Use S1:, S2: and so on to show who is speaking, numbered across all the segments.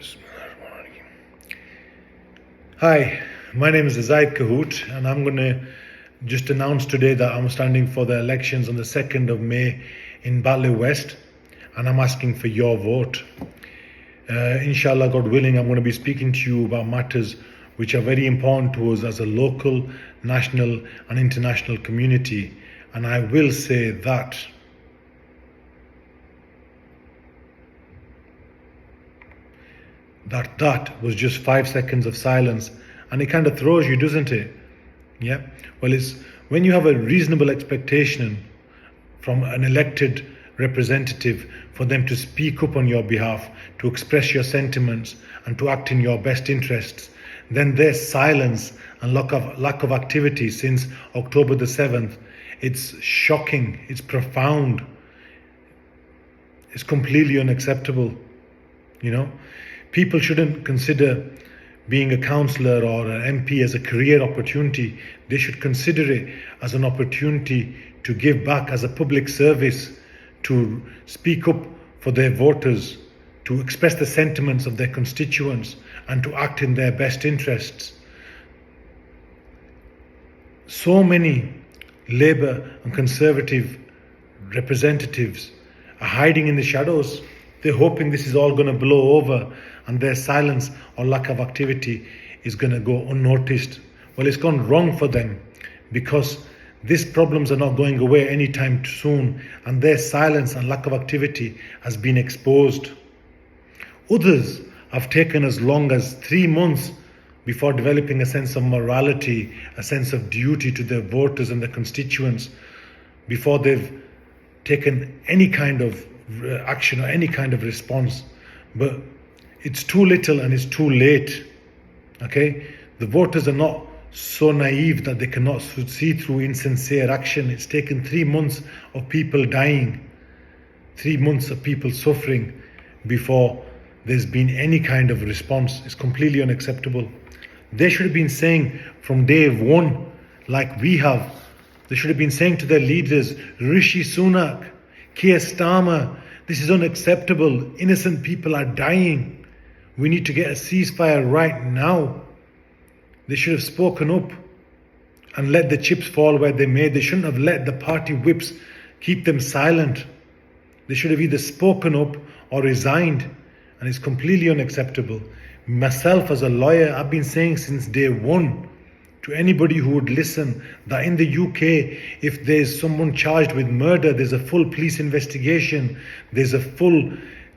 S1: Bismillahirrahmanirrahim. Hi, my name is Zahid Kahut, and I'm going to just announce today that I'm standing for the elections on the 2nd of May in Batley West, and I'm asking for your vote. Inshallah, God willing, I'm going to be speaking to you about matters which are very important to us as a local, national, and international community. And I will say that that was just 5 seconds of silence, and it kind of throws you, doesn't it? Yeah. Well, it's when you have a reasonable expectation from an elected representative for them to speak up on your behalf, to express your sentiments, and to act in your best interests, then their silence and lack of activity since October the 7th, it's shocking, it's profound, it's completely unacceptable. You know, people shouldn't consider being a councillor or an MP as a career opportunity. They should consider it as an opportunity to give back as a public service, to speak up for their voters, to express the sentiments of their constituents, and to act in their best interests. So many Labour and Conservative representatives are hiding in the shadows. They're hoping this is all going to blow over and their silence or lack of activity is going to go unnoticed. Well, it's gone wrong for them, because these problems are not going away anytime soon, and their silence and lack of activity has been exposed. Others have taken as long as 3 months before developing a sense of morality, a sense of duty to their voters and their constituents, before they've taken any kind of action or any kind of response. But it's too little and it's too late. Okay? The voters are not so naive that they cannot see through insincere action. It's taken 3 months of people dying, 3 months of people suffering before there's been any kind of response. It's completely unacceptable. They should have been saying from day one, like we have, they should have been saying to their leaders, Rishi Sunak, Keir Starmer, this is unacceptable. Innocent people are dying. We need to get a ceasefire right now. They should have spoken up and let the chips fall where they may. They shouldn't have let the party whips keep them silent. They should have either spoken up or resigned, and it's completely unacceptable. Myself as a lawyer, I've been saying since day one to anybody who would listen that in the UK, if there's someone charged with murder, there's a full police investigation, there's a full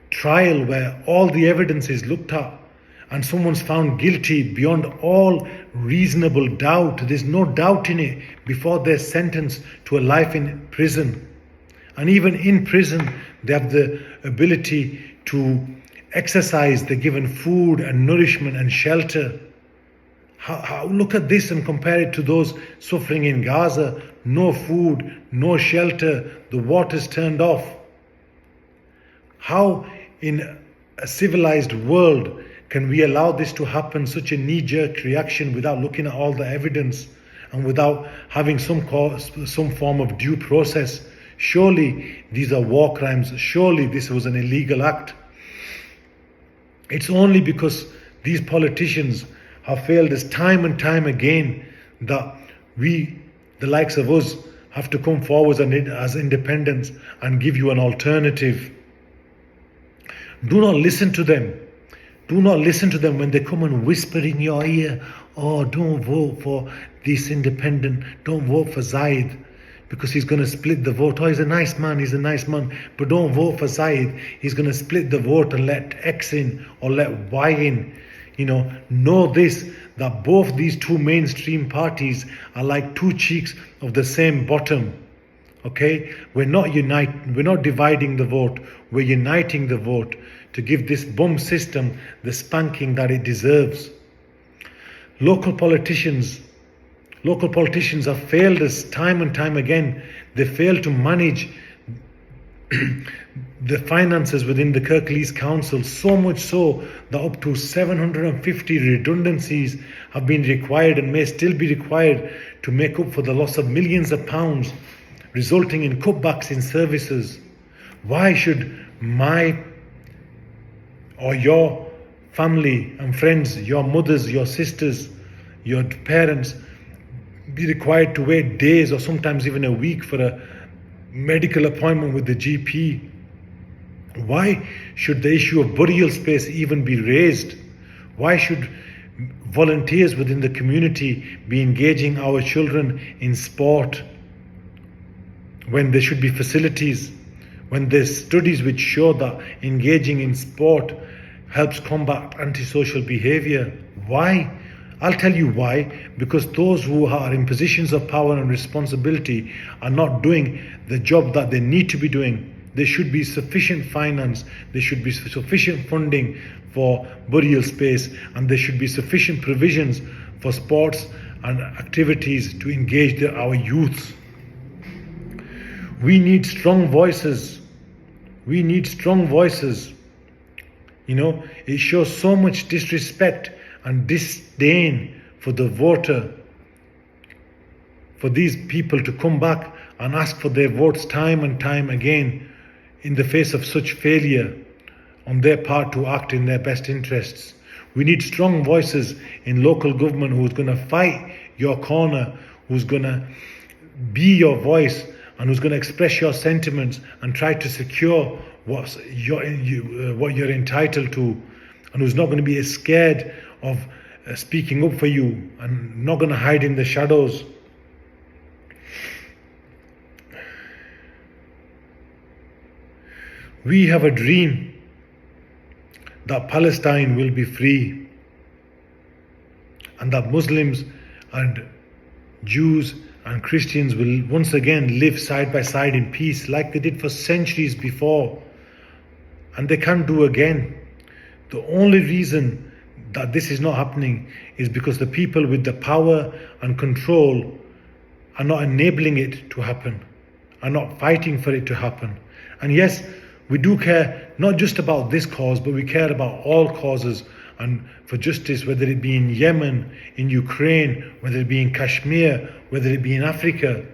S1: trial where all the evidence is looked at, and someone's found guilty beyond all reasonable doubt, there's no doubt in it, before they're sentenced to a life in prison. And even in prison, they have the ability to exercise, they're given food and nourishment and shelter. Look at this and compare it to those suffering in Gaza. No food, no shelter, the water's turned off. How in a civilized world can we allow this to happen, such a knee-jerk reaction, without looking at all the evidence and without having some form of due process? Surely these are war crimes. Surely this was an illegal act. It's only because these politicians have failed us time and time again that we, the likes of us, have to come forward as independents and give you an alternative. Do not listen to them. Do not listen to them when they come and whisper in your ear, oh, don't vote for this independent, don't vote for Zahid, because he's going to split the vote. Oh, he's a nice man, but don't vote for Zahid. He's going to split the vote and let X in or let Y in. Know this, that both these two mainstream parties are like two cheeks of the same bottom. Okay? We're not dividing the vote. We're uniting the vote to give this bum system the spanking that it deserves. Local politicians have failed us time and time again. They fail to manage the finances within the Kirklees Council, so much so that up to 750 redundancies have been required and may still be required to make up for the loss of millions of pounds, resulting in cutbacks in services. Why should my or your family and friends, your mothers, your sisters, your parents, be required to wait days or sometimes even a week for a medical appointment with the GP? Why should the issue of burial space even be raised? Why should volunteers within the community be engaging our children in sport when there should be facilities, when there's studies which show that engaging in sport helps combat antisocial behavior? Why? I'll tell you why. Because those who are in positions of power and responsibility are not doing the job that they need to be doing. There should be sufficient finance, there should be sufficient funding for burial space, and there should be sufficient provisions for sports and activities to engage our youths. We need strong voices. We need strong voices. You know, it shows so much disrespect and disdain for the voter, for these people to come back and ask for their votes time and time again in the face of such failure on their part to act in their best interests. We need strong voices in local government who's going to fight your corner, who's going to be your voice, and who's going to express your sentiments and try to secure what you're entitled to, and who's not going to be scared of speaking up for you and not going to hide in the shadows. We have a dream that Palestine will be free and that Muslims and Jews and Christians will once again live side by side in peace like they did for centuries before, and they can do again. The only reason that this is not happening is because the people with the power and control are not enabling it to happen, are not fighting for it to happen. And yes, we do care not just about this cause, but we care about all causes and for justice, whether it be in Yemen, in Ukraine, whether it be in Kashmir, whether it be in Africa.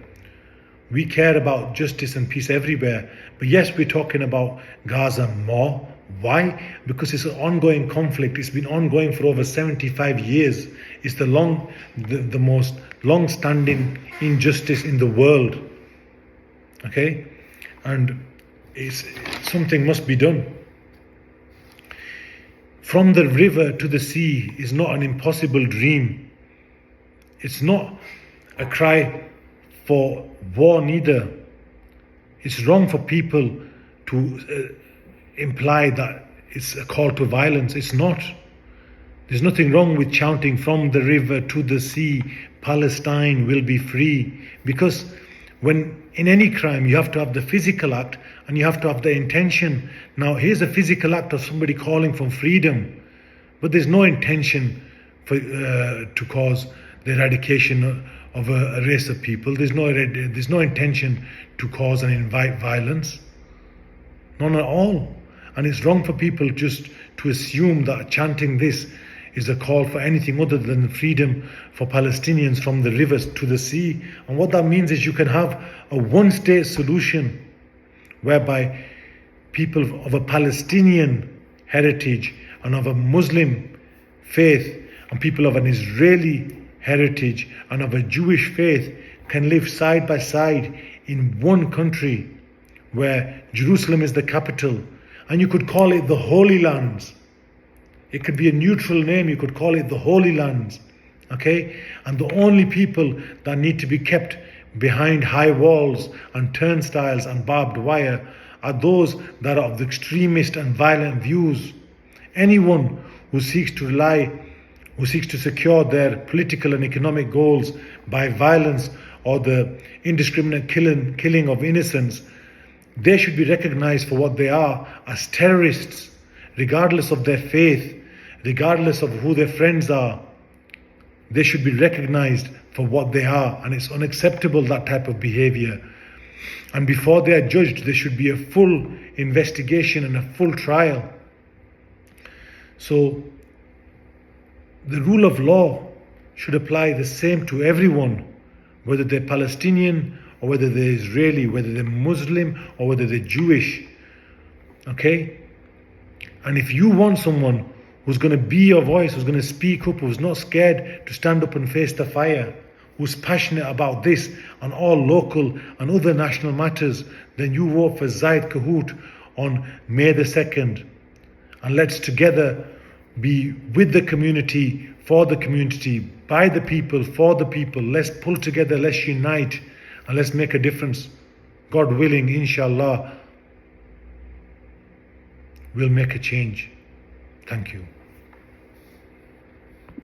S1: We care about justice and peace everywhere. But yes, we're talking about Gaza more. Why? Because it's an ongoing conflict. It's been ongoing for over 75 years. It's the most long-standing injustice in the world. Okay? And something must be done. From the river to the sea is not an impossible dream. It's not a cry for war neither. It's wrong for people to imply that it's a call to violence. It's not. There's nothing wrong with chanting from the river to the sea, Palestine will be free. Because when in any crime you have to have the physical act and you have to have the intention. Now here's a physical act of somebody calling for freedom, but there's no intention to cause the eradication of a race of people. There's no intention to cause and invite violence. None at all. And it's wrong for people just to assume that chanting this is a call for anything other than freedom for Palestinians from the rivers to the sea. And what that means is you can have a one-state solution whereby people of a Palestinian heritage and of a Muslim faith and people of an Israeli heritage and of a Jewish faith can live side by side in one country where Jerusalem is the capital. And you could call it the Holy Lands. It could be a neutral name. You could call it the Holy Lands. Okay? And the only people that need to be kept behind high walls and turnstiles and barbed wire are those that are of the extremist and violent views. Anyone who seeks to secure their political and economic goals by violence or the indiscriminate killing of innocents, they should be recognized for what they are, as terrorists, regardless of their faith, regardless of who their friends are. They should be recognized for what they are, and it's unacceptable, that type of behavior. And before they are judged, there should be a full investigation and a full trial. So the rule of law should apply the same to everyone, whether they're Palestinian or whether they're Israeli, whether they're Muslim or whether they're Jewish. Okay? And if you want someone who's going to be your voice, who's going to speak up, who's not scared to stand up and face the fire, who's passionate about this and all local and other national matters, then you vote for Zahid Kahut on May the 2nd. And let's together be with the community, for the community, by the people, for the people. Let's pull together, let's unite, and let's make a difference. God willing, inshallah, we'll make a change. Thank you.